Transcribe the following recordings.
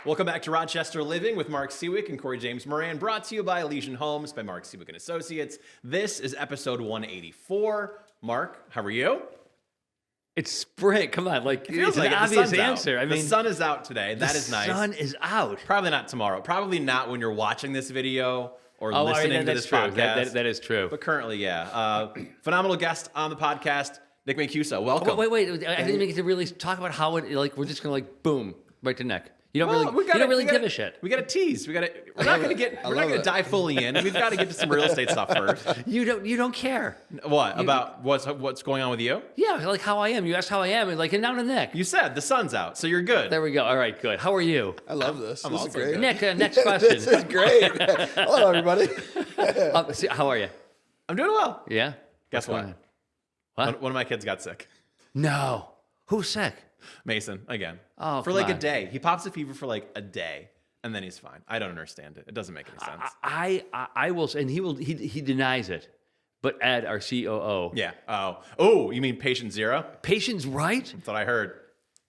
Welcome back to Rochester Living with Mark Siwiec and Corey James Moran, brought to you by Elysian Homes by Mark Siwiec and Associates. This is episode 184. Mark, how are you? It's spring. Come on, It feels it's like an it. The obvious sun's answer. out. I mean, the sun is out today. That is nice. The sun is out. Probably not tomorrow. Probably not when you're watching this video or Oh, listening to that's this true. podcast. That is true. But currently, yeah. Phenomenal guest on the podcast, Nick Mancuso. Welcome. Wait. I didn't even get to really talk about how it. We're just gonna boom right to Nick. You don't really give a shit. We got to tease. We're not gonna dive fully in. We've got to get to some real estate stuff first. You don't care. What about what's going on with you? Yeah, like how I am. You asked how I am, and now to Nick. You said the sun's out, so you're good. There we go. All right, good. How are you? I love this. I'm This is also great. good. Nick, next question. This is great. Hello, everybody. How are you? I'm doing well. Yeah. Guess What's going what? on? What? One of my kids got sick. No. Who's sick? Mason again. Oh, for come a on. day. He pops a fever for a day, and then he's fine. I don't understand it. It doesn't make any sense. I will, and he denies it. But Ed, our COO. Yeah. Oh, you mean patient zero? Patient's right. That's what I heard.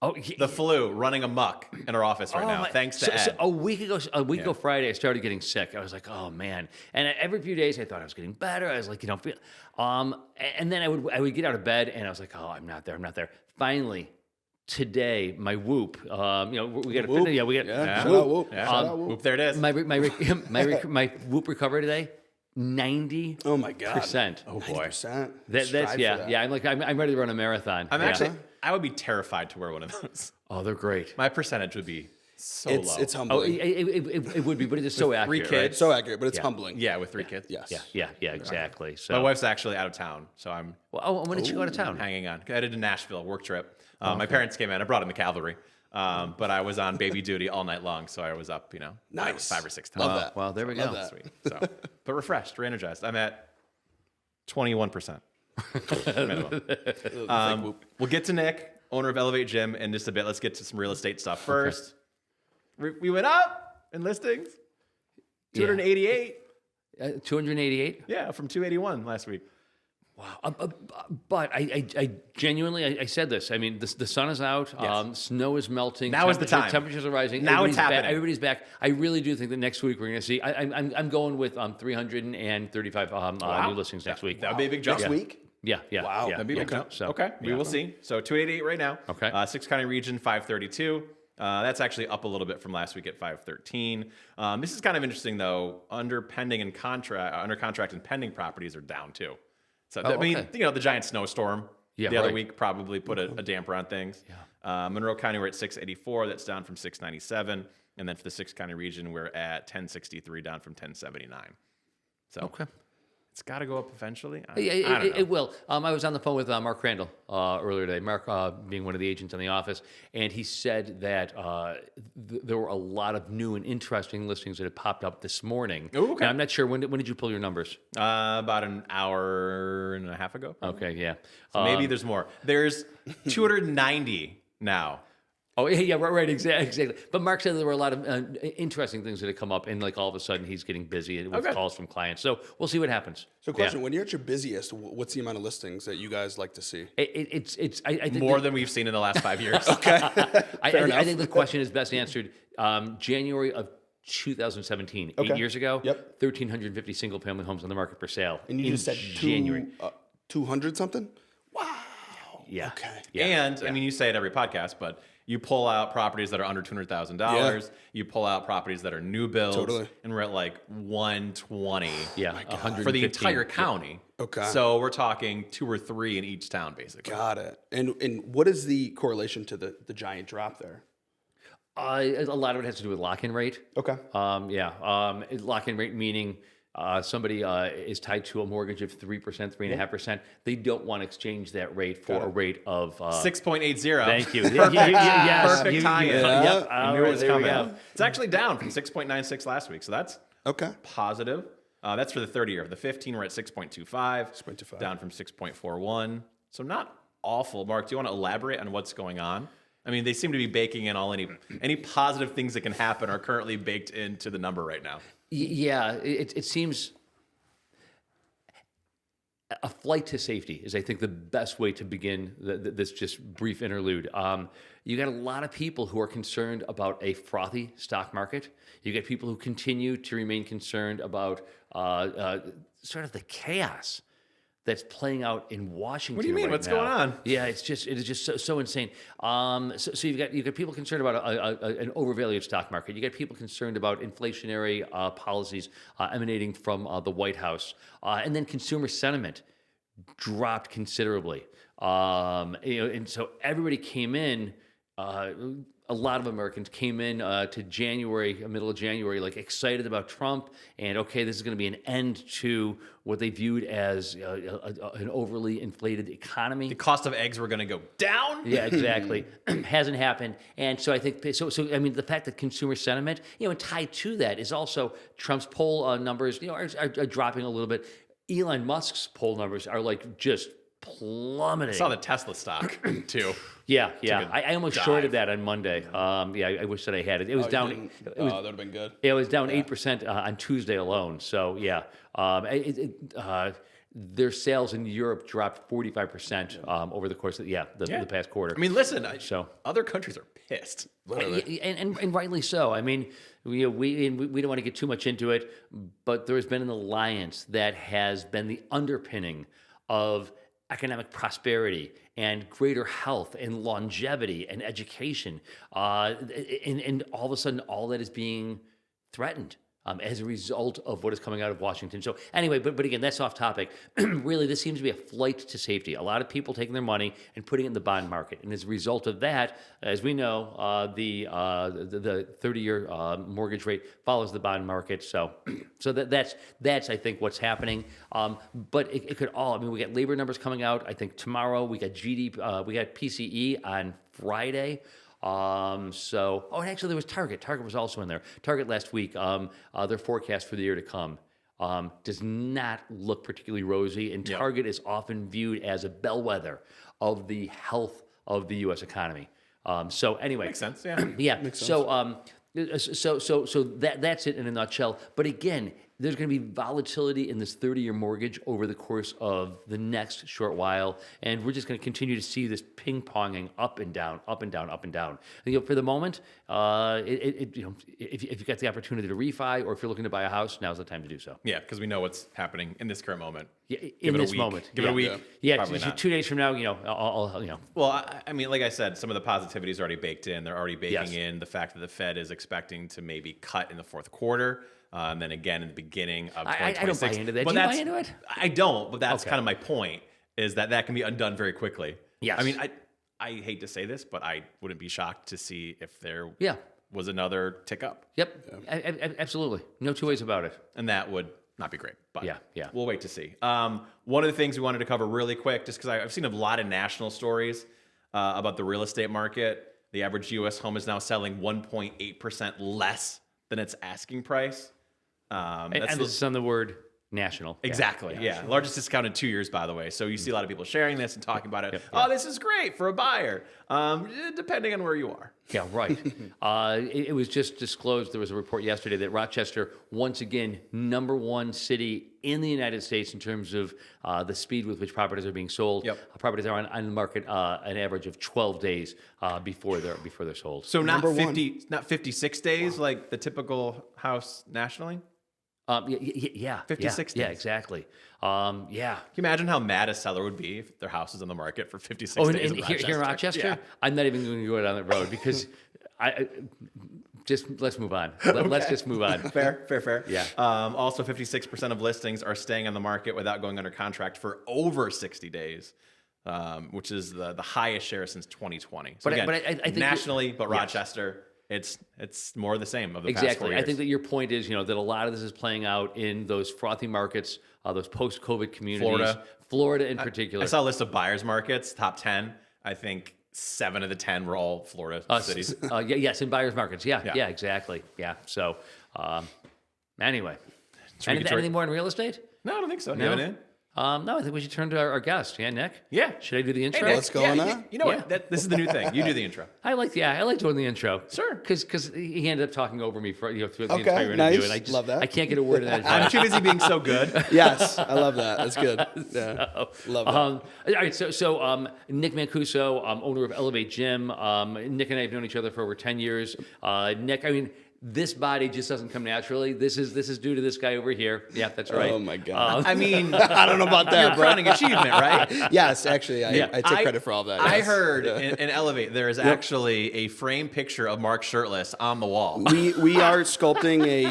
Oh, The flu running amok in our office right now, my- thanks to Ed. So a week ago Friday, I started getting sick. I was like, oh man. And every few days, I thought I was getting better. I was like, and then I would get out of bed, and I was like, oh, I'm not there. Finally, today, my Whoop. We got Whoop. a we got Yeah. Shout out Whoop. Yeah. Shout out Whoop. Whoop, there it is. my Whoop recovery today. 90%. Oh my God. Oh boy. 90%. That's yeah. I'm ready to run a marathon. I would be terrified to wear one of those. Oh, they're great. My percentage would be so It's low. it's Oh, humbling. it would be, but it is so accurate. three right? kids. so accurate, but it's humbling. Yeah, with 3 kids. Yes. Yeah, exactly. So, My wife's actually out of town, so I'm Well, when did you go to town? hanging on. I did a Nashville work trip. My parents came in. I brought in the cavalry, but I was on baby duty all night long, so I was up, Nice. 5 or 6 times. Love that. Well, there we Love go. that. Sweet. So, but refreshed, re-energized. I'm at 21%. Minimum. We'll get to Nick, owner of Elevate Gym, in just a bit. Let's get to some real estate stuff first. We went up in listings. 288. 288. Yeah, from 281 last week. Wow. But I genuinely, I said this. I mean, the sun is out. Yes. Snow is melting. Now is the time. Temperatures are rising. Now it's Everybody's back- happening. Everybody's back. I really do think that next week we're going to see. I'm going with 335 new listings next week. That would be a big jump. Next week? Yeah. Wow. Yeah, That'd be a big yeah. jump. So, Okay, we will see. So 288 right now. Okay. 6 county region, 532. That's actually up a little bit from last week at 513. This is kind of interesting though. Under contract and pending properties are down too. So okay. the giant snowstorm the other right. week probably put a damper on things. Yeah. Monroe County we're at 684. That's down from 697. And then for the 6 county region we're at 1063, down from 1079. So Okay. it's got to go up eventually. I It don't know. will. I was on the phone with Mark Crandall earlier today. Mark being one of the agents in the office, and he said that there were a lot of new and interesting listings that had popped up this morning. Ooh, okay. And I'm not sure when did you pull your numbers? About an hour and a half ago. Okay, yeah. So maybe there's more. There's 290 now. Oh yeah, right, exactly. But Mark said there were a lot of interesting things that had come up, and all of a sudden he's getting busy with Okay. calls from clients. So we'll see what happens. So, question: when you're at your busiest, what's the amount of listings that you guys like to see? It's I think More than we've seen in the last 5 years. I think the question is best answered January of 2017, 8 years ago. Yep. 1,350 single-family homes on the market for sale. And you in just said January. 200 something. Wow. Yeah. Okay. Yeah. And I mean, you say it every podcast, but you pull out properties that are under $200,000. Yeah. You pull out properties that are new builds. Totally. And we're at 120 Yeah, 115. for the entire county. Okay. So we're talking 2 or 3 in each town, basically. Got it. And what is the correlation to the giant drop there? A lot of it has to do with lock-in rate. Okay. Lock-in rate meaning somebody is tied to a mortgage of 3%, 3.5%. They don't want to exchange that rate for a rate of 6.80. Thank you. Yes. Perfect tie-in. Yep. I knew it was There we coming. go. It's actually down from 6.96 last week, so that's Okay. positive. That's for the 30-year. The 15, we're at 6.25. 6.25. Down from 6.41. So not awful. Mark, do you want to elaborate on what's going on? I mean, they seem to be baking in any positive things that can happen are currently baked into the number right now. Yeah, it seems a flight to safety is, I think, the best way to begin this just brief interlude. You got a lot of people who are concerned about a frothy stock market. You get people who continue to remain concerned about sort of the chaos that's playing out in Washington. What do you mean? Right What's now. going on? Yeah, it is just so insane. So you've got people concerned about an overvalued stock market. You get people concerned about inflationary policies emanating from the White House, and then consumer sentiment dropped considerably. And so everybody came in. A lot of Americans came in to January, middle of January, like excited about Trump, and okay, this is going to be an end to what they viewed as an overly inflated economy. The cost of eggs were going to go down. Yeah, exactly. Hasn't happened, and so I think so. I mean, the fact that consumer sentiment, and tied to that is also Trump's poll numbers, are dropping a little bit. Elon Musk's poll numbers are like just plummeting. I saw the Tesla stock too. Yeah. a I almost dive. shorted that on Monday. I wish that I had it. It was down. That would have been good. It was down 8% on Tuesday alone. So yeah, their sales in Europe dropped 45% over the course of the past quarter. I mean, listen. So- other countries are pissed. And rightly so. I mean, we don't want to get too much into it, but there has been an alliance that has been the underpinning of economic prosperity and greater health and longevity and education, and all of a sudden, all that is being threatened as a result of what is coming out of Washington. So anyway, but again, that's off topic. Really, this seems to be a flight to safety. A lot of people taking their money and putting it in the bond market, and as a result of that, as we know, the 30-year mortgage rate follows the bond market. So that's I think what's happening. But it could all. I mean, we got labor numbers coming out. I think tomorrow we got GDP. We got PCE on Friday. And actually there was Target. Target was also in there. Target last week, their forecast for the year to come does not look particularly rosy, and Target is often viewed as a bellwether of the health of the U.S. economy. So anyway, Makes sense. Yeah. yeah. Makes sense. So that's it in a nutshell. But again, there's going to be volatility in this 30-year mortgage over the course of the next short while, and we're just going to continue to see this ping-ponging up and down, up and down, up and down. And, for the moment, if you've got the opportunity to refi, or if you're looking to buy a house, now's the time to do so. Yeah, because we know what's happening in this current moment. Yeah, Give in it a this week. moment. Give it a week. Yeah, Probably not. 2 days from now, I'll Well, I mean, like I said, some of the positivity is already baked in. They're already baking Yes. in the fact that the Fed is expecting to maybe cut in the fourth quarter, and then again in the beginning of 2026. I don't buy into that. But Do you buy that's- into it? I don't, but that's Okay. kind of my point, is that can be undone very quickly. Yes. I mean, I hate to say this, but I wouldn't be shocked to see if there Yeah. was another tick up, Yep. Absolutely. No two ways about it. and that would not be great. But Yeah. we'll wait to see. One of the things we wanted to cover really quick, just because I've seen a lot of national stories about the real estate market. The average U.S. home is now selling 1.8% less than its asking price. And That's this is on the word national. exactly, yeah. Largest discount in 2 years, by the way. So you see a lot of people sharing this and talking about it. Yep. Oh, this is great for a buyer, depending on where you are. Yeah, right. It was just disclosed, there was a report yesterday that Rochester, once again, #1 city in the United States in terms of the speed with which properties are being sold. Yep. Properties are on the market an average of 12 days before they're sold. So not Number one. 56 days like the typical house nationally. Yeah. 56 Yeah, days. exactly. Yeah. Can you imagine how mad a seller would be if their house is on the market for 56 Oh, days and in here in Rochester, Yeah. I'm not even going to go down that road because let's move on. Let's just move on. Fair. Yeah. Also, 56% of listings are staying on the market without going under contract for over 60 days, which is the highest share since 2020. So But again, I think nationally, but yes. Rochester, it's more the same of the past 4 Exactly. years. I think that your point is, that a lot of this is playing out in those frothy markets, those post-COVID communities. Florida in particular. I saw a list of buyers markets, top 10. I think 7 of the 10 were all Florida cities. Yes, in buyers markets. Yeah, Yeah. exactly. Yeah. So, anyway. Should we get to Anything more in real estate? No, I don't think so. Do you have anything? No, I think we should turn to our guest. Yeah, Nick? Yeah. Should I do the intro? Nick, What's going on? You know what? This is the new thing. You do the intro. I like doing the intro. Sure. Because he ended up talking over me for through the Okay, entire interview, nice. and I just Love that. I can't get a word in that. I'm too busy being so good. Yes, I love that. That's good. Yeah, love that. All right, so Nick Mancuso, owner of Elevate Gym. Nick and I have known each other for over 10 years. Nick, I mean, this body just doesn't come naturally. This is due to this guy over here. Yeah, that's right. Oh my God. I mean, I don't know about your that, bro. crowning achievement, right? Yes, actually, I take credit for all that. I yes. heard in Elevate there is actually a framed picture of Mark shirtless on the wall. We are sculpting a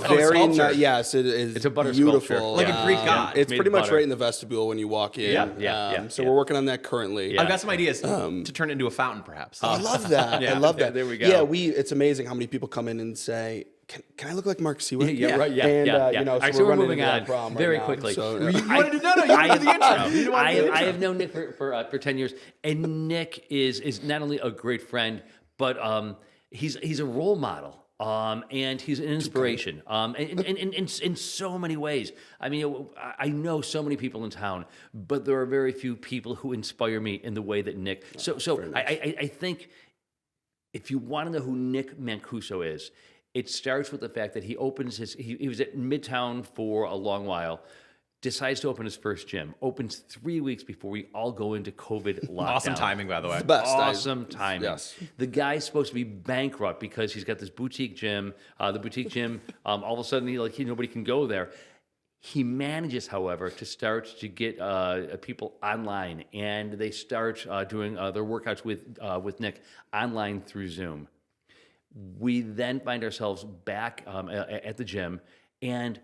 very sculpture. yes, it is. It's a butter beautiful, sculpture. Like a Greek god. It's Made pretty of much butter. right in the vestibule when you walk in. Yeah. So we're working on that currently. Yeah. I've got some ideas to turn it into a fountain, perhaps. I love that. Yeah. I love that. There we go. Yeah, it's amazing how many people come in and say, "Can I look like Mark Siwiec?" Yeah, right. Yeah, And yeah. you know, All right, so so we're we're running moving into that on problem very right now. quickly. So, You wanted to do the intro. You didn't want to do the I intro. have known Nick for 10 years, and Nick is not only a great friend, but he's a role model. And he's an inspiration in so many ways. I mean, I know so many people in town, but there are very few people who inspire me in the way that Nick. So I think if you want to know who Nick Mancuso is, it starts with the fact that he opens he was at Midtown for a long while, decides to open his first gym, opens 3 weeks before we all go into COVID lockdown. Awesome timing, by the way. best. Awesome timing. Yes. The guy's supposed to be bankrupt because he's got this boutique gym. The boutique gym, all of a sudden, nobody can go there. He manages, however, to start to get people online, and they start doing their workouts with Nick online through Zoom. We then find ourselves back at the gym, and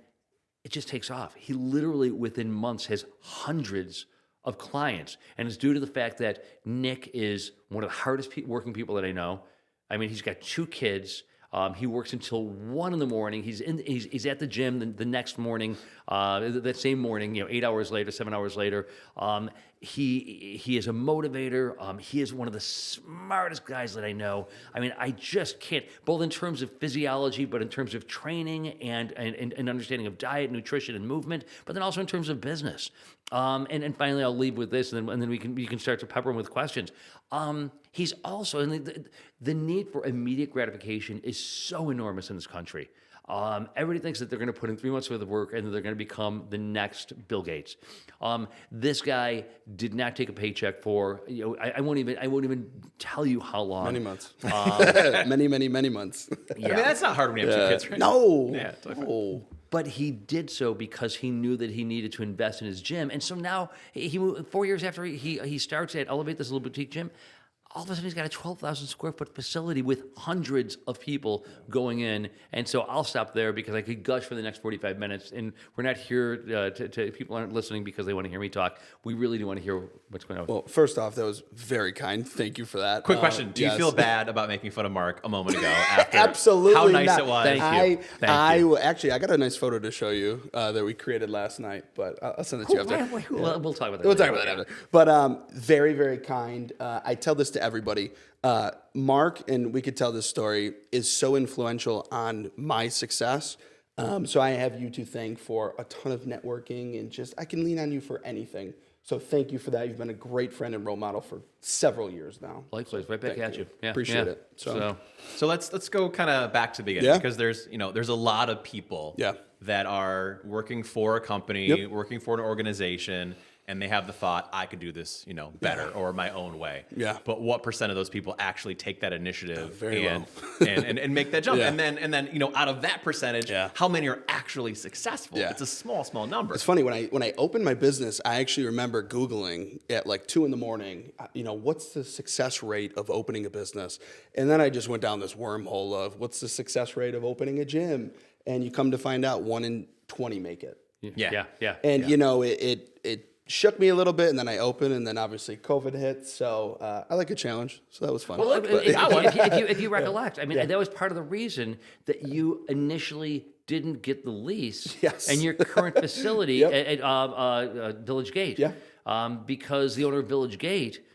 it just takes off. He literally, within months, has hundreds of clients, and it's due to the fact that Nick is one of the hardest working people that I know. I mean, he's got 2 kids. He works until 1 a.m. He's at the gym the next morning, that same morning, 8 hours later, 7 hours later. He is a motivator. He is one of the smartest guys that I know. I mean, I just can't, both in terms of physiology, but in terms of training and understanding of diet, nutrition, and movement, but then also in terms of business. And finally, I'll leave with this, and then you can start to pepper him with questions. He's also, and the need for immediate gratification is so enormous in this country. Everybody thinks that they're going to put in 3 months worth of work and that they're going to become the next Bill Gates. This guy did not take a paycheck for, I won't even tell you how long. Many months. many months. Yeah. I mean, that's not hard when you have 2 kids, right? No. Yeah, totally fine. No. But he did so because he knew that he needed to invest in his gym. And so now, 4 years after he starts at Elevate, this little boutique gym, all of a sudden he's got a 12,000 square foot facility with hundreds of people going in. And so I'll stop there because I could gush for the next 45 minutes. And we're not here to people aren't listening because they want to hear me talk. We really do want to hear what's going on. Well, first off, that was very kind. Thank you for that. Quick question. Do you yes. feel bad about making fun of Mark a moment ago after Absolutely how nice not. it was? Thank you. I actually, I got a nice photo to show you that we created last night, but I'll send it to you after. We'll talk about that. We'll talk about that after. But very, very kind. I tell this to everybody. Mark, and we could tell this story, is so influential on my success. So I have you to thank for a ton of networking and just, I can lean on you for anything. So thank you for that. You've been a great friend and role model for several years now. Likewise, right back at you. Yeah, Appreciate it. So So let's go kind of back to the beginning Yeah. because there's a lot of people Yeah. that are working for a company, working for an organization, and they have the thought, I could do this, better or my own way. Yeah. But what percent of those people actually take that initiative very and, low. and make that jump? Yeah. And then out of that percentage, Yeah. how many are actually successful? Yeah. It's a small number. It's funny, when I opened my business, I actually remember Googling at like 2 a.m, what's the success rate of opening a business? And then I just went down this wormhole of what's the success rate of opening a gym? And you come to find out 1 in 20 make it. yeah. And it shook me a little bit, and then I opened, and then obviously COVID hit. So I like a challenge, so that was fun. Well, But- if you recollect, I mean, that was part of the reason that you initially didn't get the lease Yes. in your current facility Yep. at Village Gate. Yeah. Because the owner of Village Gate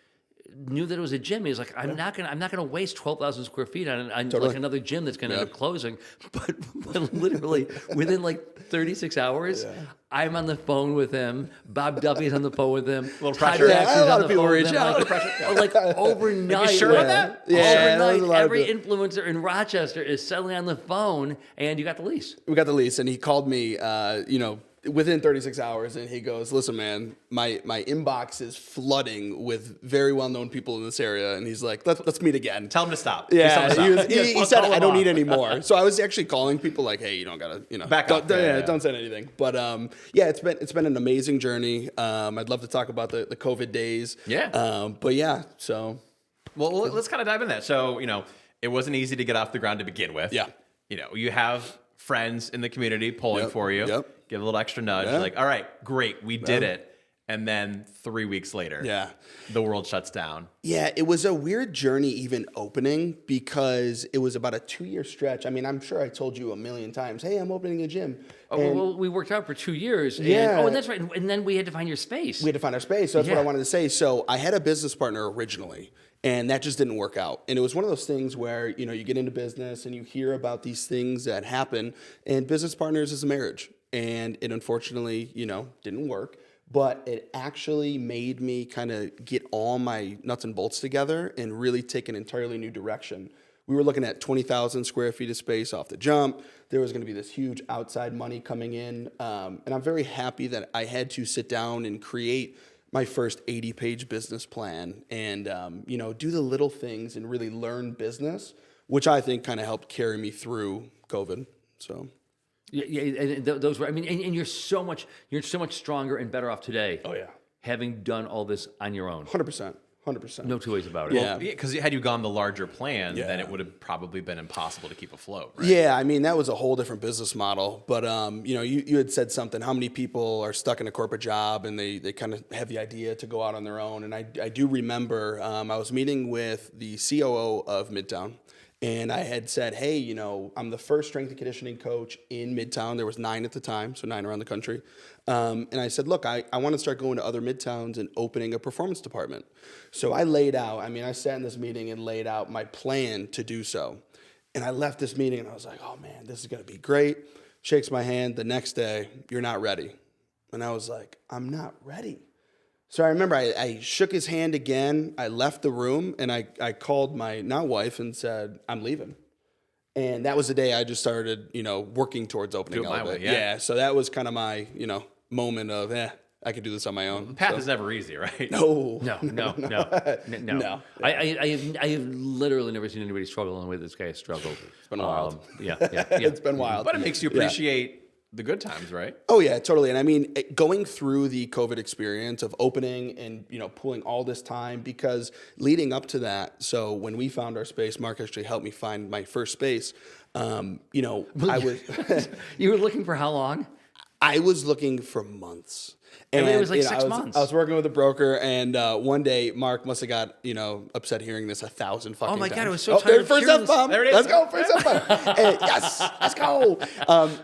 knew that it was a gym. He was like, I'm not gonna waste 12,000 square feet on like another gym that's gonna end up closing. But literally within like 36 hours, I'm on the phone with him. Bob Duffy's on the phone with him. Little pressure. A lot of people reach out. Like overnight. Are you sure about that? Yeah, overnight, every influencer in Rochester is suddenly on the phone, and you got the lease. We got the lease, and he called me, within 36 hours, and he goes, "Listen, man, my inbox is flooding with very well-known people in this area," and he's like, "Let's meet again." Tell him to stop. Yeah, Just tell him to stop. he said, "I don't need any more." So I was actually calling people like, "Hey, you don't gotta, Back up. don't send anything." But it's been an amazing journey. I'd love to talk about the COVID days. Yeah. But yeah, so Well, let's kind of dive in that. So, it wasn't easy to get off the ground to begin with. Yeah. You have friends in the community pulling for you. Yep. Give a little extra nudge. Yeah. Like, all right, great, we did it. And then 3 weeks later, the world shuts down. Yeah, it was a weird journey even opening because it was about a 2-year stretch. I mean, I'm sure I told you a million times, "Hey, I'm opening a gym." Well, we worked out for 2 years. Yeah. And that's right. And then we had to find your space. We had to find our space. So that's what I wanted to say. So I had a business partner originally, and that just didn't work out. And it was one of those things where, you get into business and you hear about these things that happen, and business partners is a marriage. And it unfortunately, didn't work. But it actually made me kind of get all my nuts and bolts together and really take an entirely new direction. We were looking at 20,000 square feet of space off the jump. There was going to be this huge outside money coming in. And I'm very happy that I had to sit down and create my first 80-page business plan and, do the little things and really learn business, which I think kind of helped carry me through COVID. So. Yeah, and those were. I mean, and you're so much stronger and better off today. Oh yeah, having done all this on your own. 100%. 100%. No two ways about it. Yeah. Because had you gone the larger plan, then it would have probably been impossible to keep afloat, right? Yeah, I mean, that was a whole different business model. But, you had said something, how many people are stuck in a corporate job and they kind of have the idea to go out on their own. And I do remember I was meeting with the COO of Midtown. And I had said, "Hey, I'm the first strength and conditioning coach in Midtown." There was 9 at the time, so 9 around the country. And I said, "Look, I want to start going to other Midtowns and opening a performance department." So I sat in this meeting and laid out my plan to do so. And I left this meeting and I was like, "Oh man, this is going to be great." Shakes my hand the next day, "You're not ready." And I was like, "I'm not ready." So I remember I shook his hand again. I left the room and I called my now wife and said, "I'm leaving." And that was the day I just started, working towards opening Do it my Elevate. way, yeah. So that was kind of my, moment of, I could do this on my own. The path is never easy, right? No. No. I have literally never seen anybody struggle in the way this guy has struggled. It's been wild. Yeah. It's been wild. But it makes you appreciate the good times, right? Oh yeah, totally. And I mean, going through the COVID experience of opening and pulling all this time, because leading up to that, so when we found our space, Mark actually helped me find my first space. I was You were looking for how long? I was looking for months. And it was like 6 months. I was working with a broker, and one day Mark must have got upset hearing this 1,000 fucking times. Oh my God, I was so tired of First hearing F-bomb. this. There it is. Let's go, first F-bomb. And yes, let's go.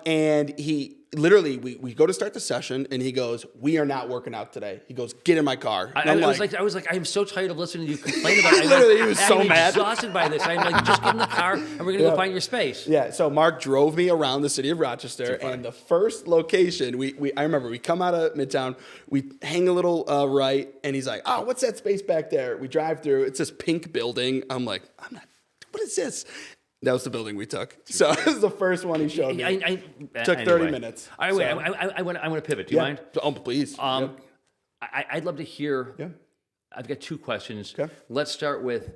And he literally, we go to start the session, and he goes, "We are not working out today." He goes, "Get in my car." I was like, I'm so tired of listening to you complain about it. Literally, he was so I'm mad. exhausted by this. I'm like, just get in the car, and we're gonna go find your space. Yeah, so Mark drove me around the city of Rochester, and the first location, I remember we come out of Midtown, we hang a little right, and he's like, "Oh, what's that space back there?" We drive through, it's this pink building. I'm like, what is this? That was the building we took. So this is the first one he showed me. Took 30 minutes. I want to pivot. Do you mind? Oh, please. I'd love to hear. Yeah. I've got 2 questions. Okay. Let's start with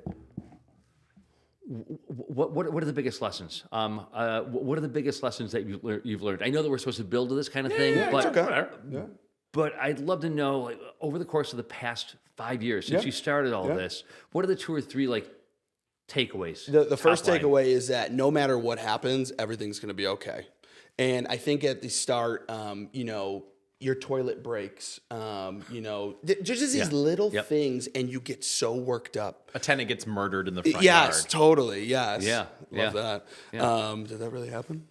what are the biggest lessons? What are the biggest lessons that you've learned? I know that we're supposed to build to this kind of thing, but it's okay. Yeah. But I'd love to know, like, over the course of the past 5 years since you started all this, what are the 2 or 3 takeaways? The first outline? takeaway is that no matter what happens, everything's going to be okay. And I think at the start, your toilet breaks, there's just these little things, and you get so worked up. A tenant gets murdered in the front yard. Yes, totally. Yes. Yeah. Love that. Yeah. Did that really happen?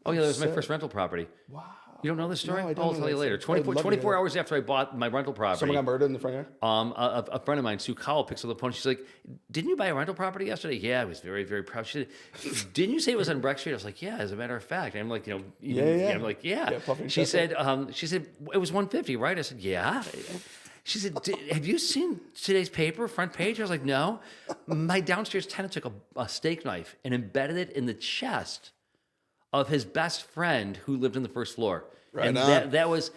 Oh yeah, that was my sick. first rental property. Wow. You don't know this story? No, I don't I'll know tell you this. later. I'd love to hear 24 it. hours after I bought my rental property. Someone got murdered in the front yard? A friend of mine, Sue Cowell, picks up the phone. She's like, "Didn't you buy a rental property yesterday?" Yeah, I was very, very proud. She said, "Didn't you say it was on Breck Street?" I was like, "Yeah, as a matter of fact." And I'm like, Yeah. I'm like, "Yeah." Yeah, puffing she chest said, "It was 150, right?" I said, "Yeah." She said, "Have you seen today's paper, front page?" I was like, "No." My downstairs tenant took a steak knife and embedded it in the chest of his best friend who lived on the first floor. Right and on. that was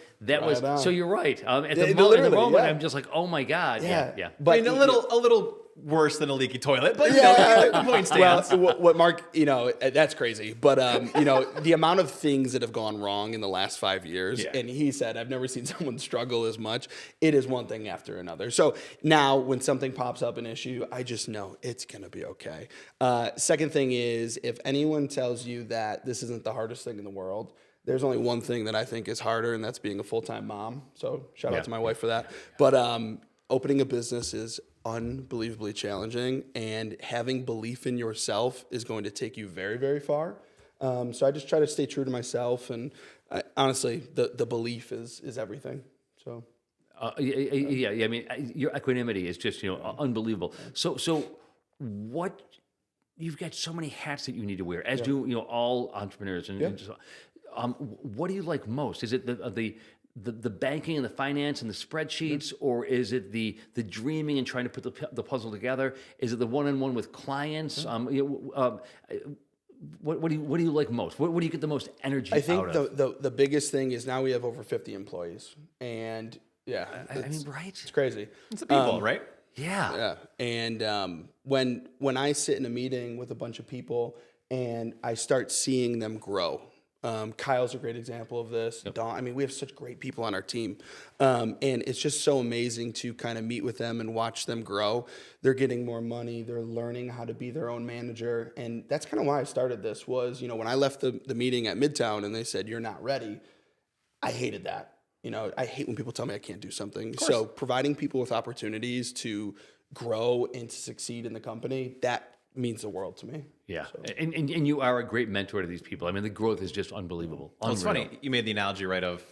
on. so you're right. At Yeah, the literally, moment, yeah. I'm just like, oh my God. Yeah. But I mean, a little worse than a leaky toilet, but you know, the point stands. Well, what Mark, that's crazy. But the amount of things that have gone wrong in the last 5 years, Yeah. and he said, I've never seen someone struggle as much. It is one thing after another. So now, when something pops up an issue, I just know it's gonna be okay. Second thing is, if anyone tells you that this isn't the hardest thing in the world, there's only one thing that I think is harder, and that's being a full-time mom. So shout out to my wife for that. But opening a business is unbelievably challenging, and having belief in yourself is going to take you very, very far. So I just try to stay true to myself, and honestly, the belief is everything. So Yeah. I mean, your equanimity is just unbelievable. So what? You've got so many hats that you need to wear, as do all entrepreneurs. And just, what do you like most? Is it the banking and the finance and the spreadsheets, or is it the dreaming and trying to put the puzzle together? Is it the one-on-one with clients? What do you like most? What do you get the most energy I think out of? the biggest thing is now we have over 50 employees, and I mean, right? it's crazy. It's the people, right? Yeah. Yeah, and when I sit in a meeting with a bunch of people and I start seeing them grow, Kyle's a great example of this. Dawn, I mean, we have such great people on our team, and it's just so amazing to kind of meet with them and watch them grow. They're getting more money. They're learning how to be their own manager, and that's kind of why I started this. Was when I left the meeting at Midtown and they said you're not ready, I hated that. I hate when people tell me I can't do something. So providing people with opportunities to grow and to succeed in the company, that means the world to me. Yeah, and you are a great mentor to these people. I mean, the growth is just unbelievable. Well, it's funny. You made the analogy, right, of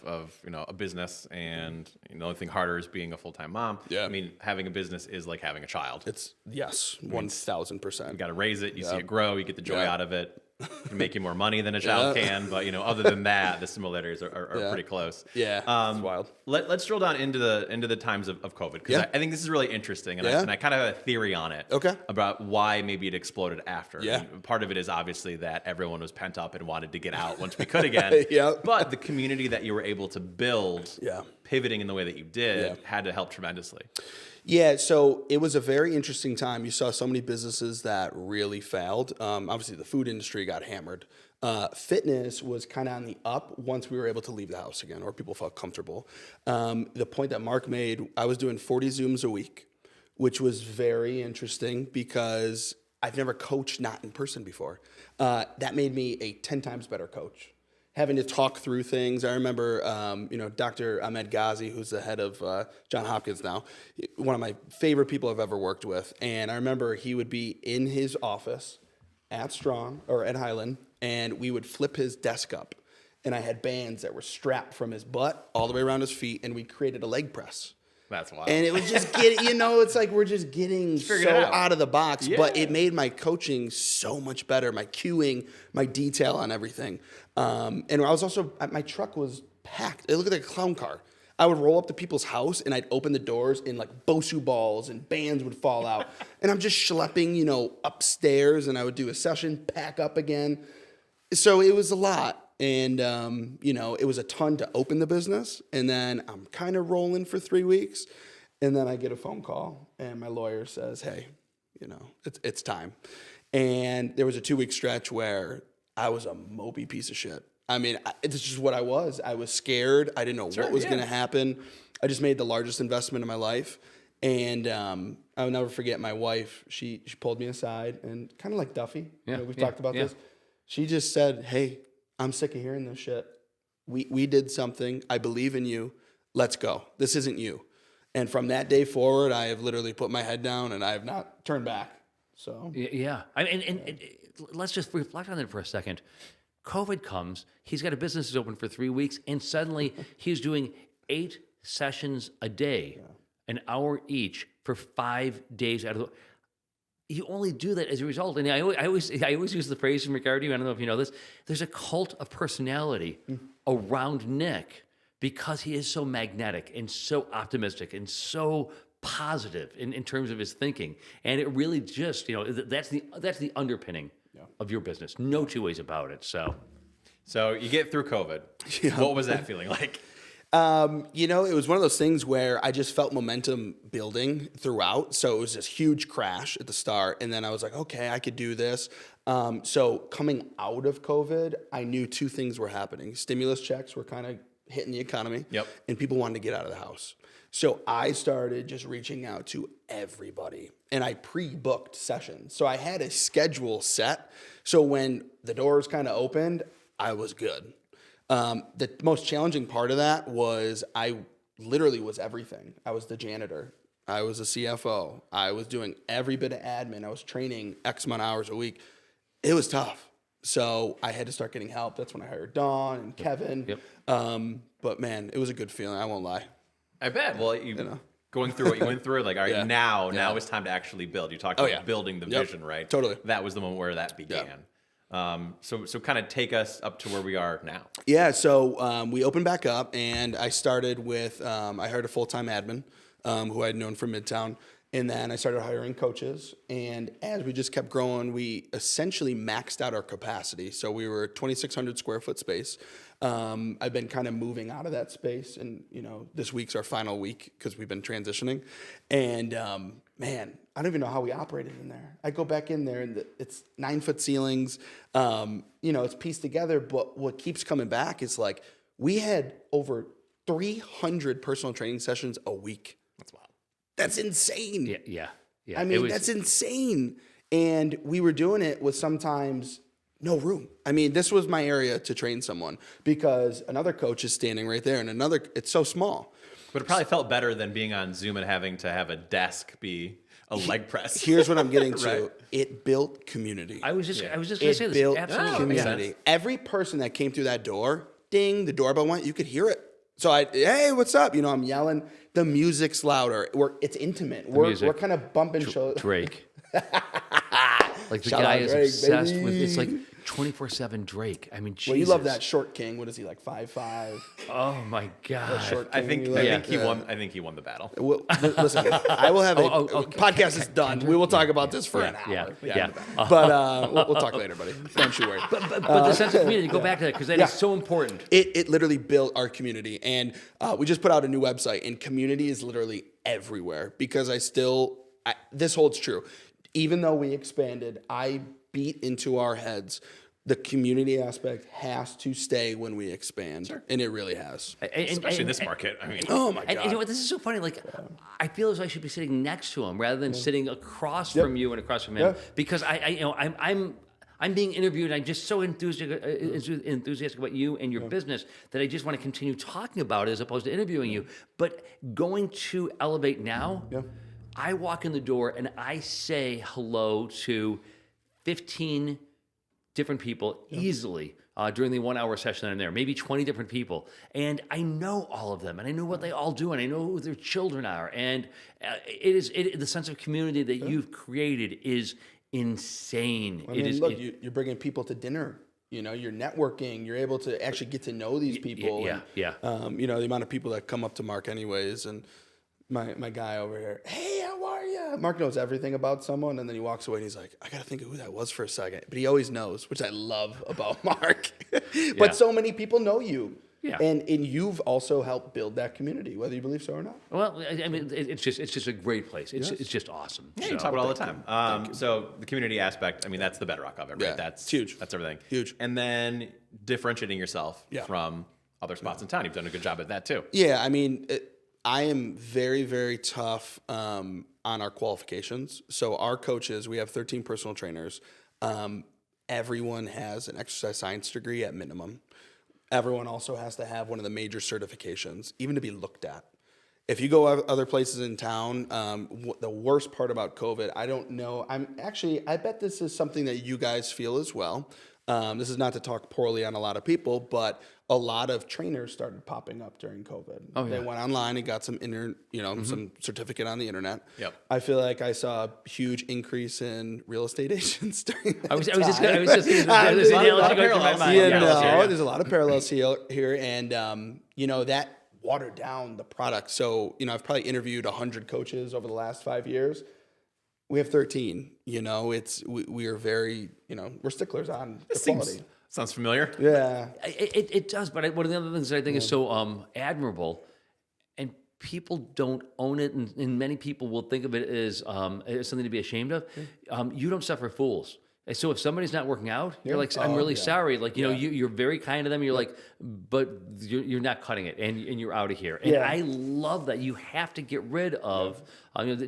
a business, and the only thing harder is being a full-time mom. Yeah. I mean, having a business is like having a child. It's 1,000%. You got to raise it. You see it grow. You get the joy Yeah. out of it. It can make you more money than a child can, but other than that, the similarities are pretty close. Yeah, it's wild. Let's drill down into the times of COVID, because I think this is really interesting, and I kind of have a theory on it. Okay. About why maybe it exploded after. Yeah. And part of it is obviously that everyone was pent up and wanted to get out once we could again. Yep. But the community that you were able to build, Yeah. pivoting in the way that you did, had to help tremendously. Yeah, so it was a very interesting time. You saw so many businesses that really failed. Obviously, the food industry got hammered. Fitness was kind of on the up once we were able to leave the house again, or people felt comfortable. The point that Mark made, I was doing 40 Zooms a week, which was very interesting because I've never coached not in person before. That made me a 10 times better coach. Having to talk through things. I remember, Dr. Ahmed Ghazi, who's the head of Johns Hopkins now, one of my favorite people I've ever worked with. And I remember he would be in his office at Highland, and we would flip his desk up. And I had bands that were strapped from his butt all the way around his feet, and we created a leg press. That's wild. And it was just getting, it's like we're just getting so out of the box, but it made my coaching so much better, my cueing, my detail on everything. And I was also, my truck was packed. It looked like a clown car. I would roll up to people's house and I'd open the doors and like Bosu balls and bands would fall out. And I'm just schlepping, upstairs, and I would do a session, pack up again. So it was a lot. And, it was a ton to open the business. And then I'm kind of rolling for 3 weeks. And then I get a phone call and my lawyer says, hey, it's time. And there was a 2-week stretch where I was a mopey piece of shit. I mean, it's just what I was. I was scared. I didn't know what was going to happen. I just made the largest investment of my life. And I'll never forget my wife. She pulled me aside and kind of like Duffy. We've talked about this. She just said, hey, I'm sick of hearing this shit. We did something. I believe in you. Let's go. This isn't you. And from that day forward, I have literally put my head down and I have not turned back. So Yeah. I mean, and let's just reflect on it for a second. COVID comes, he's got a business that's open for 3 weeks, and suddenly he's doing 8 sessions a day, an hour each for 5 days out of the. You only do that as a result, and I always use the phrase from Ricardo. I don't know if you know this. There's a cult of personality around Nick because he is so magnetic and so optimistic and so positive in terms of his thinking, and it really just that's the underpinning of your business. No two ways about it. So you get through COVID. What was that feeling like? It was one of those things where I just felt momentum building throughout. So it was this huge crash at the start. And then I was like, okay, I could do this. So coming out of COVID, I knew 2 things were happening. Stimulus checks were kind of hitting the economy. Yep. And people wanted to get out of the house. So I started just reaching out to everybody. And I pre-booked sessions. So I had a schedule set. So when the doors kind of opened, I was good. The most challenging part of that was I literally was everything. I was the janitor. I was a CFO. I was doing every bit of admin. I was training X amount of hours a week. It was tough. So I had to start getting help. That's when I hired Dawn and Kevin. Yep. But man, it was a good feeling. I won't lie. I bet. Well, going through what you went through, like, all right, now it's time to actually build. You talked about building the vision, right? Totally. That was the moment where that began. So kind of take us up to where we are now. Yeah, so we opened back up, and I started with, I hired a full-time admin who I'd known from Midtown, and then I started hiring coaches, and as we just kept growing, we essentially maxed out our capacity. So we were a 2,600 square foot space. I've been kind of moving out of that space, and this week's our final week because we've been transitioning, and man, I don't even know how we operated in there. I go back in there, and it's 9-foot ceilings. It's pieced together, but what keeps coming back is like we had over 300 personal training sessions a week. That's wild. That's insane. Yeah. I mean, that's insane. And we were doing it with sometimes no room. I mean, this was my area to train someone because another coach is standing right there, and it's so small. But it probably felt better than being on Zoom and having to have a desk be a leg press. Here's what I'm getting to. Right. It built community. I was just going to say It this. built Absolutely. community. Every person that came through that door, ding, the doorbell went, you could hear it. So hey, what's up? I'm yelling. The music's louder. It's intimate. We're kind of bumping shoulders. Drake. Like the Shout guy out is Drake, obsessed baby. with. It's like 24/7 Drake. I mean, Jesus. Well, you love that short king. What is he, like 5'5"? Oh my God. Short I king think you like? he won. I think he won the battle. Well, listen, I will have podcast is done. We will talk about this for an hour. Yeah. But we'll talk later, buddy. Don't you worry. But the sense of community, go back to that because that is so important. It literally built our community, and we just put out a new website, and community is literally everywhere because this holds true. Even though we expanded, I beat into our heads the community aspect has to stay when we expand, and it really has. Especially in this market. I mean, Oh my God! And you know what? This is so funny. Like, I feel as though I should be sitting next to him rather than sitting across from you and across from him because I'm being interviewed, and I'm just so enthusiastic about you and your business that I just want to continue talking about it as opposed to interviewing you. But going to Elevate now, I walk in the door and I say hello to 15 different people easily during the 1 hour session that I'm there, maybe 20 different people. And I know all of them, and I know what they all do, and I know who their children are. And the sense of community that you've created is insane. I mean, look, you're bringing people to dinner. You're networking. You're able to actually get to know these people. Yeah. The amount of people that come up to Mark anyways, and my guy over here, hey, how are you? Mark knows everything about someone, and then he walks away and he's like, I got to think of who that was for a second. But he always knows, which I love about Mark. But so many people know you. Yeah. And you've also helped build that community, whether you believe so or not. Well, I mean, it's just a great place. It's just awesome. Yeah, you talk about it all the time. So the community aspect, I mean, that's the bedrock of it, right? Yeah, That's huge. That's everything. Huge. And then differentiating yourself from other spots in town. You've done a good job at that too. Yeah, I mean, I am very, very tough on our qualifications. So our coaches, we have 13 personal trainers. Everyone has an exercise science degree at minimum. Everyone also has to have one of the major certifications, even to be looked at. If you go other places in town, the worst part about COVID, I don't know. I bet this is something that you guys feel as well. This is not to talk poorly on a lot of people, but a lot of trainers started popping up during COVID. Oh, yeah. They went online and got some some certificate on the internet. Yep. I feel like I saw a huge increase in real estate agents during that I was just time. there's an analogy going through my mind. Yeah. There's a lot of parallels here, and that watered down the product. So I've probably interviewed 100 coaches over the last 5 years. We have 13. We are very we're sticklers on the quality. Sounds familiar. Yeah, It does, but one of the other things that I think is so admirable, and people don't own it, and many people will think of it as something to be ashamed of. You don't suffer fools. And so if somebody's not working out, you're like, I'm really sorry. Like, you're very kind to them. You're like, but you're not cutting it, and you're out of here. And I love that. You have to get rid of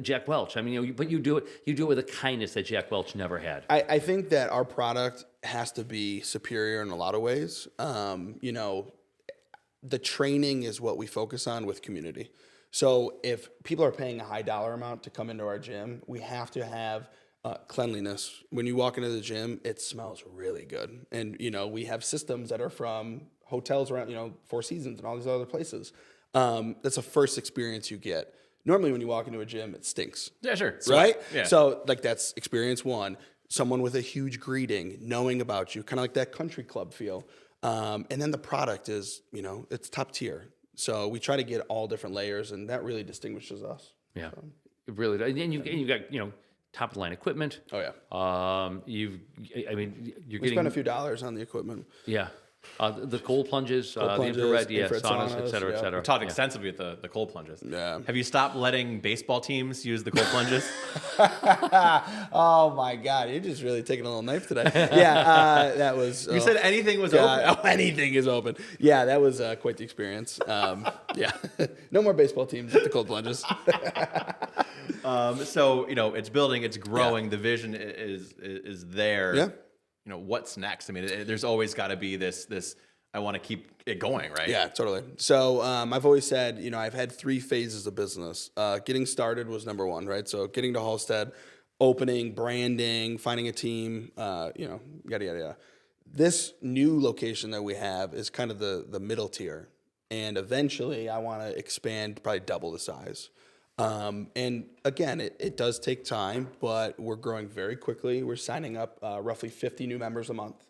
Jack Welch. I mean, but you do it with a kindness that Jack Welch never had. I think that our product has to be superior in a lot of ways. The training is what we focus on with community. So if people are paying a high dollar amount to come into our gym, we have to have cleanliness. When you walk into the gym, it smells really good. And, we have systems that are from hotels around, Four Seasons and all these other places. That's the first experience you get. Normally when you walk into a gym, it stinks. Yeah, sure. Right? Yeah. So that's experience one. Someone with a huge greeting, knowing about you, kind of like that country club feel. And then the product is, it's top tier. So we try to get all different layers, and that really distinguishes us. Yeah, it really does. And you've got, top of the line equipment. Oh yeah. You're We getting spend a few dollars on the equipment. Yeah. The cold plunges, the plunges, infrared, infrared saunas, et cetera, saunas, et cetera. We talked extensively with the cold plunges. Yeah. Have you stopped letting baseball teams use the cold plunges? Oh my God, you're just really taking a little knife today. Yeah, that was. You said anything was open. Anything is open. Yeah, that was quite the experience. Yeah, no more baseball teams at the cold plunges. So it's building, it's growing. The vision is there. Yeah. What's next? I mean, there's always got to be this. I want to keep it going, right? Yeah, totally. So I've always said, I've had 3 phases of business. Getting started was number 1, right? So getting to Halstead, opening, branding, finding a team, yada, yada, yada. This new location that we have is kind of the middle tier. And eventually I want to expand, probably double the size. And again, it does take time, but we're growing very quickly. We're signing up roughly 50 new members a month,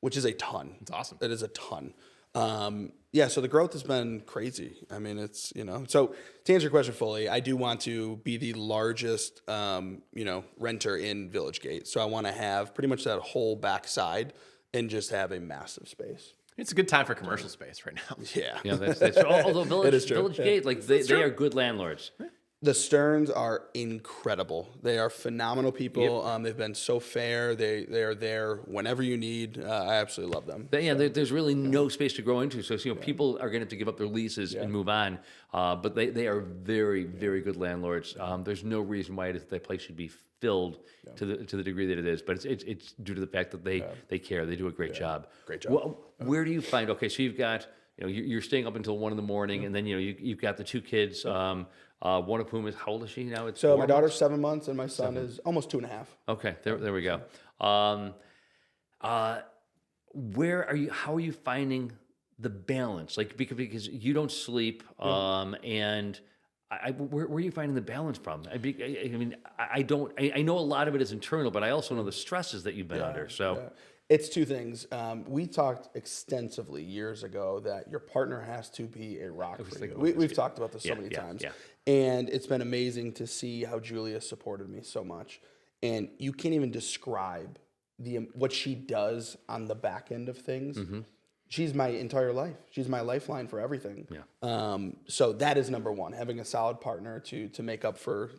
which is a ton. It's awesome. It is a ton. So the growth has been crazy. I mean, it's, so to answer your question fully, I do want to be the largest, renter in Village Gate. So I want to have pretty much that whole backside and just have a massive space. It's a good time for commercial space right now. Yeah. Yeah, that's true. Although Village Gate, like they are good landlords. The Stearns are incredible. They are phenomenal people. Yep. They've been so fair. They are there whenever you need. I absolutely love them. There's really no space to grow into. So people are going to have to give up their leases and move on. But they are very, very good landlords. There's no reason why that place should be filled to the degree that it is. But it's due to the fact that they care. They do a great job. Great job. Well, where do you find? Okay, so you've got you're staying up until 1 a.m, and then you've got the 2 kids. One of whom is, how old is she now? It's so my daughter's 7 months and my son is almost 2.5. Okay, there we go. Where are you? How are you finding the balance? Like because you don't sleep, and where are you finding the balance from? I know a lot of it is internal, but I also know the stresses that you've been under. So. It's 2 things. We talked extensively years ago that your partner has to be a rock for you. We've talked about this so many times. Yeah. And it's been amazing to see how Julia supported me so much. And you can't even describe what she does on the back end of things. Mm-hmm. She's my entire life. She's my lifeline for everything. Yeah. So that is number 1, having a solid partner to make up for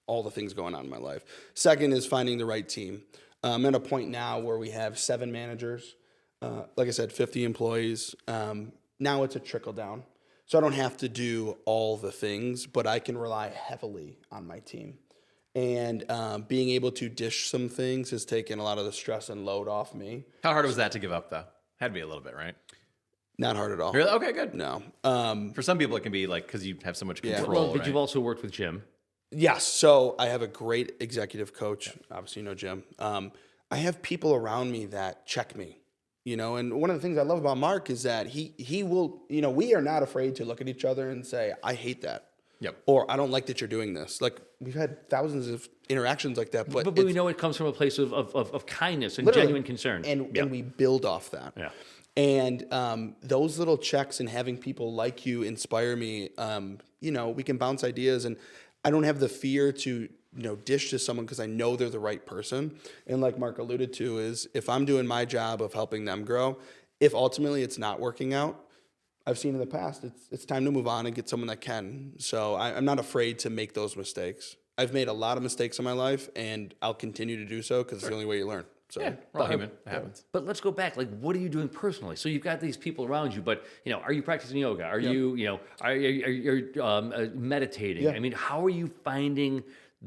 all the things going on in my life. Second is finding the right team. I'm at a point now where we have 7 managers, like I said, 50 employees. Now it's a trickle down. So I don't have to do all the things, but I can rely heavily on my team. And being able to dish some things has taken a lot of the stress and load off me. How hard was that to give up, though? Had to be a little bit, right? Not hard at all. Really? Okay, good. No. For some people, it can be like because you have so much control. But you've also worked with Jim. Yes. So I have a great executive coach. Obviously, Jim. I have people around me that check me. you know. And one of the things I love about Mark is that he will, you know, we are not afraid to look at each other and say, I hate that. Yep. Or I don't like that you're doing this. Like, we've had thousands of interactions like that, but we know it comes from a place of kindness and literally genuine concern. And we build off that. Yeah. And those little checks and having people like you inspire me. You know, we can bounce ideas, and I don't have the fear to, you know, dish to someone because I know they're the right person. And like Mark alluded to, is if I'm doing my job of helping them grow, if ultimately it's not working out, I've seen in the past, it's time to move on and get someone that can. So I'm not afraid to make those mistakes. I've made a lot of mistakes in my life, and I'll continue to do so because it's the only way you learn. So Yeah, we're all human. It happens. But let's go back. Like, what are you doing personally? So you've got these people around you, but you know, are you practicing yoga? Are you meditating? Yeah. I mean, how are you finding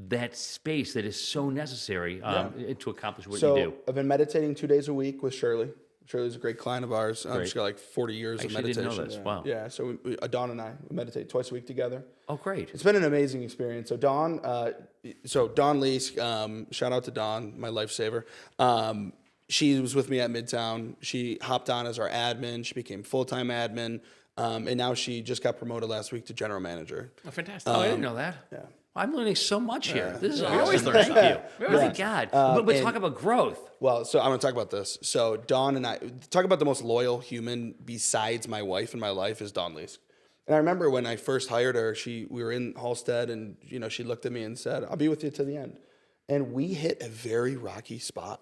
that space that is so necessary to accomplish what you do? I've been meditating 2 days a week with Shirley. Shirley's a great client of ours. She's got like 40 years of Actually meditation. didn't know this. Wow. Yeah, so Dawn and I we meditate twice a week together. Oh, great. It's been an amazing experience. So Dawn Lease, shout out to Dawn, my lifesaver. She was with me at Midtown. She hopped on as our admin. She became full-time admin. And now she just got promoted last week to general manager. Oh, fantastic. I didn't know that. Yeah. I'm learning so much here. This is We awesome. always learn Thank something. you. Oh, my God. But talk about growth. Well, so I'm going to talk about this. So Dawn and I, talk about the most loyal human besides my wife in my life is Dawn Lease. And I remember when I first hired her, we were in Halstead, and you know, she looked at me and said, I'll be with you to the end. And we hit a very rocky spot.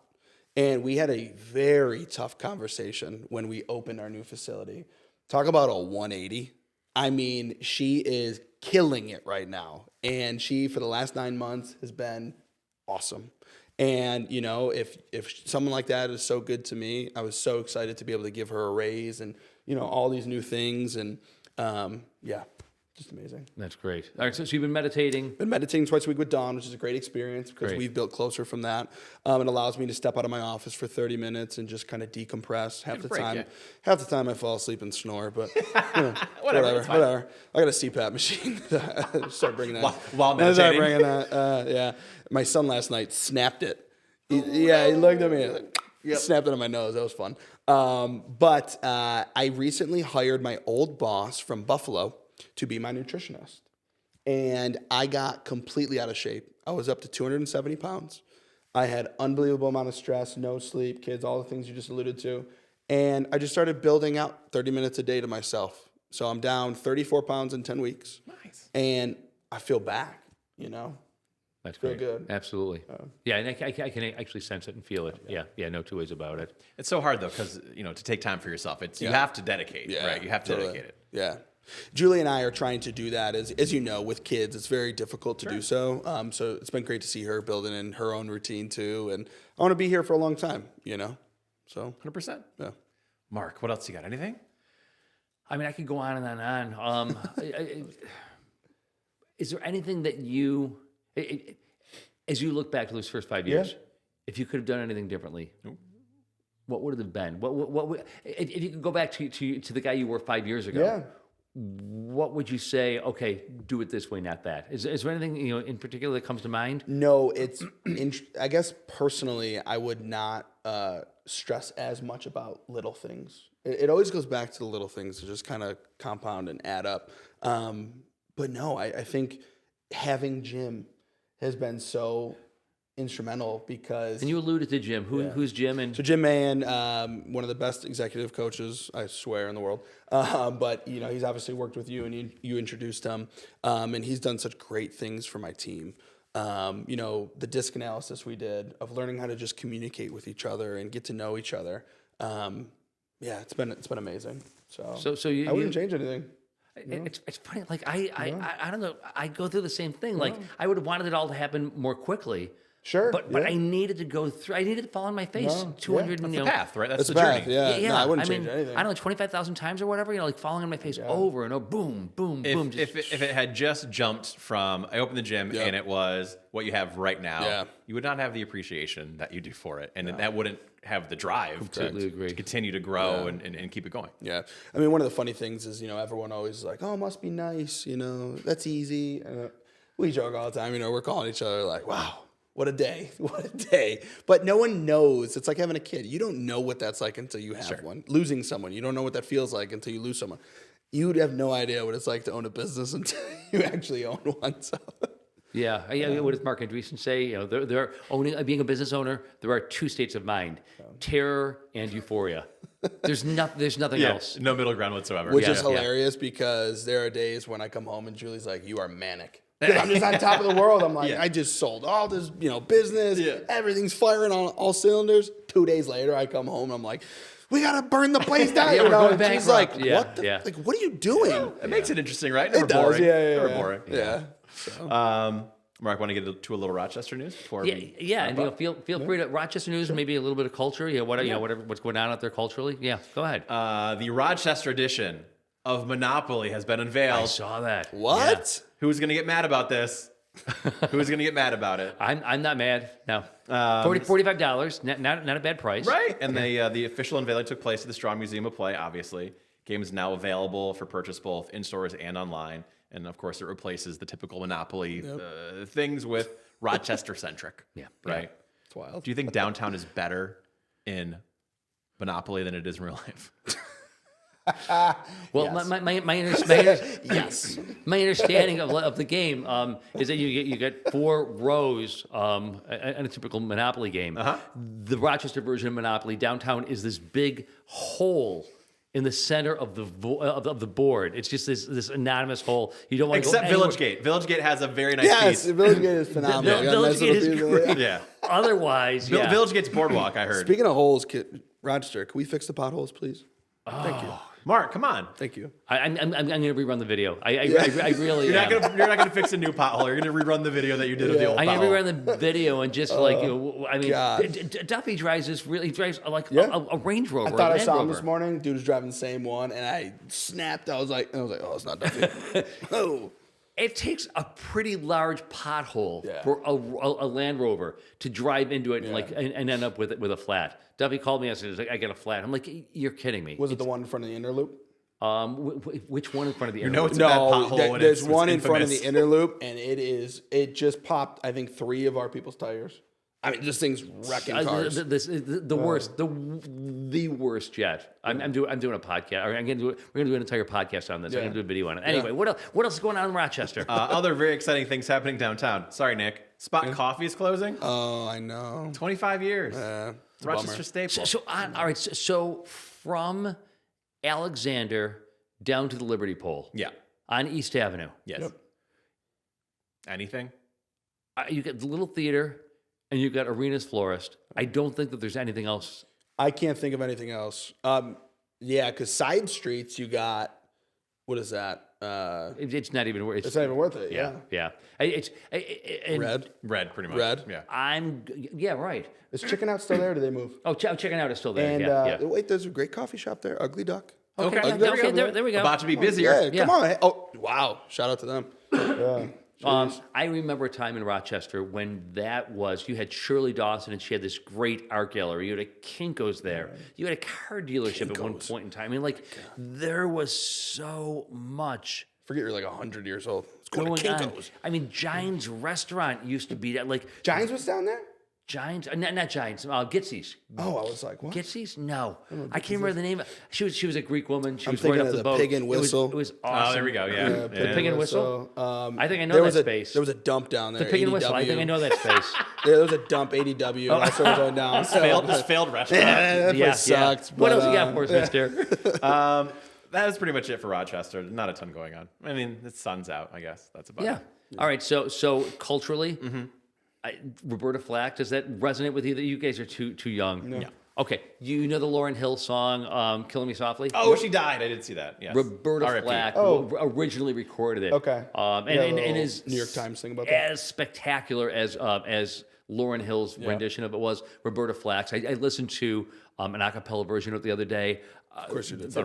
And we had a very tough conversation when we opened our new facility. Talk about a 180. I mean, she is killing it right now. And she, for the last 9 months, has been awesome. And, you know, if someone like that is so good to me, I was so excited to be able to give her a raise and, you know, all these new things. And, yeah, just amazing. That's great. All right, so you've been meditating. Been meditating twice a week with Dawn, which is a great experience because Great. we've built closer from that. It allows me to step out of my office for 30 minutes and just kind of decompress. Half the break, time, yeah. half the time I fall asleep and snore, but you know, Whatever, it's fine. whatever. I got a CPAP machine. Start bringing that. While Start meditating? bringing that. Yeah, my son last night snapped it. He looked at me and snapped it on my nose. That was fun. But I recently hired my old boss from Buffalo to be my nutritionist. And I got completely out of shape. I was up to 270 pounds. I had unbelievable amount of stress, no sleep, kids, all the things you just alluded to. And I just started building out 30 minutes a day to myself. So I'm down 34 pounds in 10 weeks. Nice. And I feel back, you know? That's Feel great. good. Absolutely. Yeah, and I can actually sense it and feel it. Yeah, no two ways about it. It's so hard though, because you know, to take time for yourself, you have to dedicate, right? You have to dedicate it. Yeah. Julie and I are trying to do that. As you know, with kids, it's very difficult to do so. So it's been great to see her building in her own routine too. And I want to be here for a long time, you know? So 100%. yeah. Mark, what else you got? Anything? I mean, I could go on and on. Is there anything that you, as you look back to those first 5 years, if you could have done anything differently, what would it have been? What if you could go back to the guy you were 5 years ago? What would you say? Okay, do it this way, not that. Is there anything in particular that comes to mind? No, it's. I guess personally, I would not stress as much about little things. It always goes back to the little things to just kind of compound and add up. But no, I think having Jim has been so instrumental because. And you alluded to Jim. Who's Jim? And So Jim Mahan, one of the best executive coaches, I swear, in the world. But he's obviously worked with you, and you introduced him, and he's done such great things for my team. The disc analysis we did of learning how to just communicate with each other and get to know each other. It's been amazing. So I wouldn't change anything. It's funny. Like I don't know. I go through the same thing. Like I would have wanted it all to happen more quickly. Sure. But I needed to go through. I needed to fall on my face 200. That's the path, right? That's the path, journey. yeah. Yeah. No, I wouldn't change anything. I don't know, 25,000 times or whatever. Like falling on my face over and over. Boom, boom, boom. If it had just jumped from I opened the gym and it was what you have right now, you would not have the appreciation that you do for it, and that wouldn't have the drive to continue to grow and keep it going. Yeah, I mean, one of the funny things is everyone always is like, oh, it must be nice, that's easy. And we joke all the time, we're calling each other like, wow, What a day. What a day. But no one knows. It's like having a kid. You don't know what that's like until you have one. Losing someone. You don't know what that feels like until you lose someone. You would have no idea what it's like to own a business until you actually own one. So. Yeah. What does Mark Andreessen say? You know, there are being a business owner, there are two states of mind: terror and euphoria. There's nothing else. No middle ground whatsoever. Which is hilarious because there are days when I come home and Julie's like, "You are manic." I'm just on top of the world. I'm like, I just sold all this, business. Yeah. Everything's firing on all cylinders. 2 days later, I come home and I'm like, we gotta burn the place down. We're going bankrupt. She's like, what? Like, what are you doing? It makes it interesting, right? Never It does. boring. Yeah. Never boring. Yeah. So. Mark, want to get to a little Rochester news before? Yeah, and feel free to Rochester news, maybe a little bit of culture. What's going on out there culturally. Yeah, go ahead. The Rochester edition of Monopoly has been unveiled. I saw that. What? Yeah. Who's going to get mad about this? Who's going to get mad about it? I'm not mad. No. $45. Not a bad price. Right. And the official unveiling took place at the Strong Museum of Play, obviously. Game is now available for purchase both in stores and online. And of course, it replaces the typical Monopoly things with Rochester-centric. Yeah. Right? It's wild. Do you think downtown is better in Monopoly than it is in real life? Well, Yes. my understanding of the game is that you get 4 rows in a typical Monopoly game. The Rochester version of Monopoly, downtown is this big hole in the center of the board. It's just this anonymous hole. You don't want to go Except Village Gate. Village Gate has a very nice Yes, piece. Village Gate is phenomenal. Village Gate is great. Yeah. Otherwise, Village Gate's boardwalk, I heard. Speaking of holes, Rochester, can we fix the potholes, please? Thank you. Mark, come on. Thank you. I'm going to rerun the video. I really You're am. not gonna fix a new pothole. You're gonna rerun the video that you did of the old I'm pothole. going to rerun the video and just Duffy drives like a Range Rover. I thought a I Land saw him Rover. this morning. Dude was driving the same one, and I snapped. I was like, oh, it's not Duffy. Oh. It takes a pretty large pothole Yeah. for a Land Rover to drive into it and end up with a flat. Duffy called me and said, I got a flat. I'm like, you're kidding me. Was it the one in front of the inner loop? Which one in front of the know interloop? it's a bad pothole when there's it's one in front of the infamous. inner loop, and it just popped, I think, 3 of our people's tires. I mean, this thing's wrecking cars. The worst yet. I'm doing a podcast. We're gonna do an entire podcast on this. I'm gonna do a video on it. Anyway, what else is going on in Rochester? Other very exciting things happening downtown. Sorry, Nick. Spot Coffee is closing. Oh, I know. 25 years. It's a Rochester bummer. staple. All right. So from Alexander down to the Liberty Pole. Yeah. On East Avenue. Yes. Yep. Anything? You got the little theater, and you got Arenas Florist. I don't think that there's anything else. I can't think of anything else. Yeah, because side streets, you got, what is that? It's not even worth. It's not even worth it. Yeah. Red, Pretty much. Red. Yeah. Right. Is Chicken Out still there? Or do they move? Oh, Checking Out is still there. And wait, there's a great coffee shop there, Ugly Duck. Okay, Okay, there we go. About to be busier. Yeah, come on. Hey, oh, wow. Shout out to them. Yeah. I remember a time in Rochester when you had Shirley Dawson and she had this great art gallery. You had a Kinko's there. You had a car dealership at one point in time. I mean, there was so much Forget you're like 100 years old. It's going going to on. Kinko's. I mean, Giants Restaurant used to be that. Giants was down there? Giants, not Giants, Gitsy's. Oh, I was like, what? Gitsy's? No. I can't remember the name. She was a Greek woman. She I'm was right thinking up of the the boat. Pig and Whistle. It was awesome. Oh, there we go. Yeah. Yeah, Pig and Whistle? I think I know there that was space. There was a dump down there. The Pig and Whistle. I think I know that space. There was a dump, ADW. And also was going down. This failed restaurant. That place sucked. What but, else you got for us, mister? That is pretty much it for Rochester. Not a ton going on. I mean, the sun's out, I guess. That's about it. All right. So culturally, Roberta Flack, does that resonate with you? That you guys are too young? No. Yeah. Okay. You know the Lauryn Hill song, "Killing Me Softly"? Oh, she died. I did see that. Yes. Roberta R.I.P. Flack originally recorded it. Okay. And is New York Times thing about that. as spectacular as Lauryn Hill's rendition of it was. Roberta Flack's. I listened to an a cappella version of it the other day. Of course you did.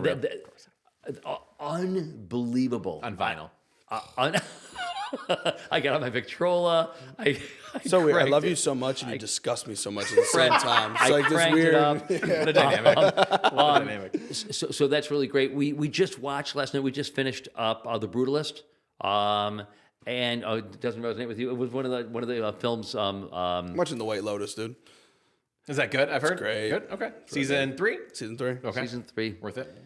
Unbelievable. On vinyl. I got on my Victrola. I So weird. I cranked love it. you so much, and you disgust me so much at the same time. It's I like this cranked weird. it up. What a dynamic. What a dynamic. So that's really great. We just watched last night. We just finished up The Brutalist. And it doesn't resonate with you. It was one of the films. I'm watching The White Lotus, dude. Is that good? I've heard. great. Good. Okay. Season 3. Season 3. Okay. Season 3. Worth it.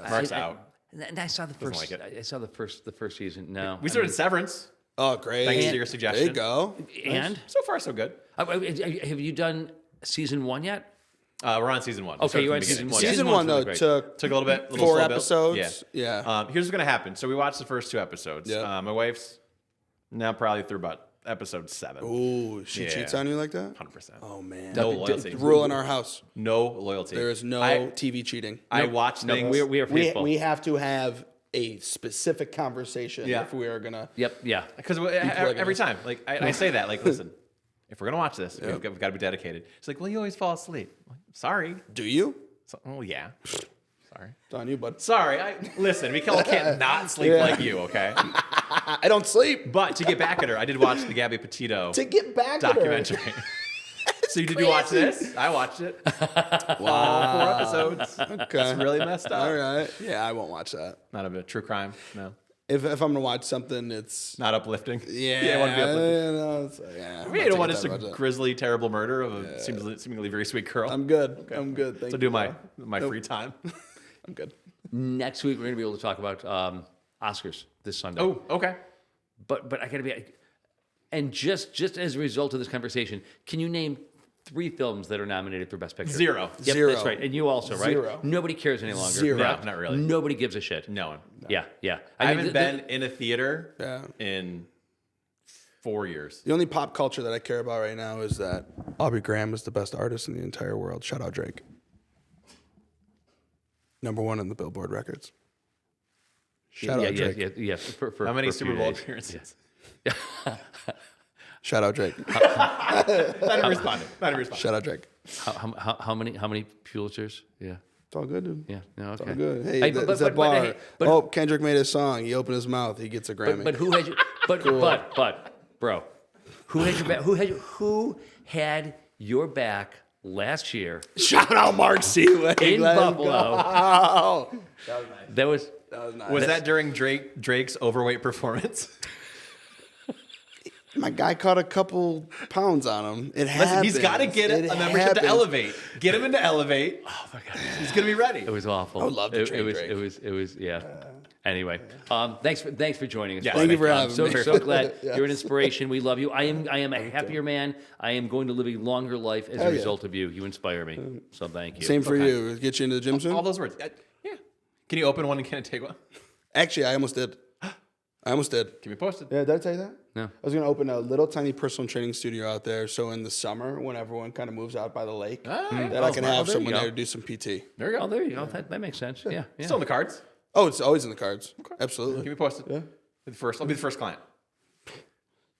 Mark's out. And I saw the first. like it. I saw the first season. No, We started Severance. Oh, great. Thanks to your suggestion. There you go. And So far, so good. have you done season 1 yet? We're on season 1. Okay, you're on season 1. Season 1, though, great. took Took a little bit. 4 slow build. episodes. Yeah. Yeah. Here's what's going to happen. So we watched the first 2 episodes. Yeah. My wife's now probably through about episode 7. Ooh, she Yeah. cheats on you like that? 100%. Oh, man. No loyalty. Rule in our house. No loyalty. There is no I TV cheating. watch things. We are faithful. We have to have a specific conversation Yeah. if we are going to. Yep. Yeah. Because every time, like I say that, like, listen, if we're gonna watch this, we've got to be dedicated. She's like, well, you always fall asleep. I'm like, sorry. Do you? So, oh yeah. Sorry. It's on you, bud. Sorry. Listen, we can't not sleep like you, okay? I don't sleep. But to get back at her, I did watch the Gabby Petito To get back at her. documentary. So did you watch this? I watched it. Wow. 4 episodes. Okay. That's really messed up. All right. Yeah, I won't watch that. Not a true crime. No. If I'm going to watch something, it's. Not uplifting. Yeah. I want to be uplifting. Yeah. I mean, you don't want just a grisly, terrible murder of a seemingly very sweet girl. I'm good. I'm good. Thank So you. do my free time. I'm good. Next week we're going to be able to talk about Oscars this Sunday. Oh, okay. But I got to be. And just as a result of this conversation, can you name 3 films that are nominated for Best Picture? 0. Yep, Zero. that's right. And you also, right? 0. Nobody cares any longer. Zero. No, correct? not really. Nobody gives a shit. No one. Yeah. I mean, haven't been in a theater Yeah. in 4 years. The only pop culture that I care about right now is that Aubrey Graham is the best artist in the entire world. Shout out Drake. #1 on the Billboard records. Shout out Drake. Yeah. For How many for a Super few Bowl days. appearances? Shout out Drake. Not even responded. Shout out Drake. How many Pulitzers? Yeah. It's all good, dude. Yeah. No, okay. It's all good. Hey, Hey, that's that bar. Kendrick made his song. He opened his mouth. He gets a Grammy. But who had you? But bro, who had your back? Who had your back last year Shout out Mark Siwiec. in Let's Buffalo? go. That was That was nice. Was that during Drake's overweight performance? My guy caught a couple pounds on him. It Listen, happens. he's got to get a membership happens. to Elevate. Get him into Elevate. Oh my God, he's gonna be ready. It was awful. I would love to it, train it was, Drake. it was yeah. Anyway, thanks for joining us. Yeah, buddy. thank you for I'm having me. so glad Yes. you're an inspiration. We love you. I am a happier man. I am going to live a longer life as a Hell yeah. result of you. You inspire me. So thank you. Same for you. Get you into the gym soon? All those words. Yeah. Can you open one and can I take one? Actually, I almost did. Keep me posted. Yeah, did I tell you that? No. I was going to open a little tiny personal training studio out there. So in the summer, when everyone kind of moves out by the lake, that I can have there you someone go. there to do some PT. There you Oh, go. there you go. That makes sense. Yeah. Still in the cards. Oh, it's always in the cards. Keep Absolutely. me posted. Yeah. I'll be the first client.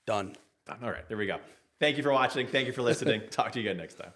Done. All right, there we go. Thank you for watching. Thank you for listening. Talk to you again next time.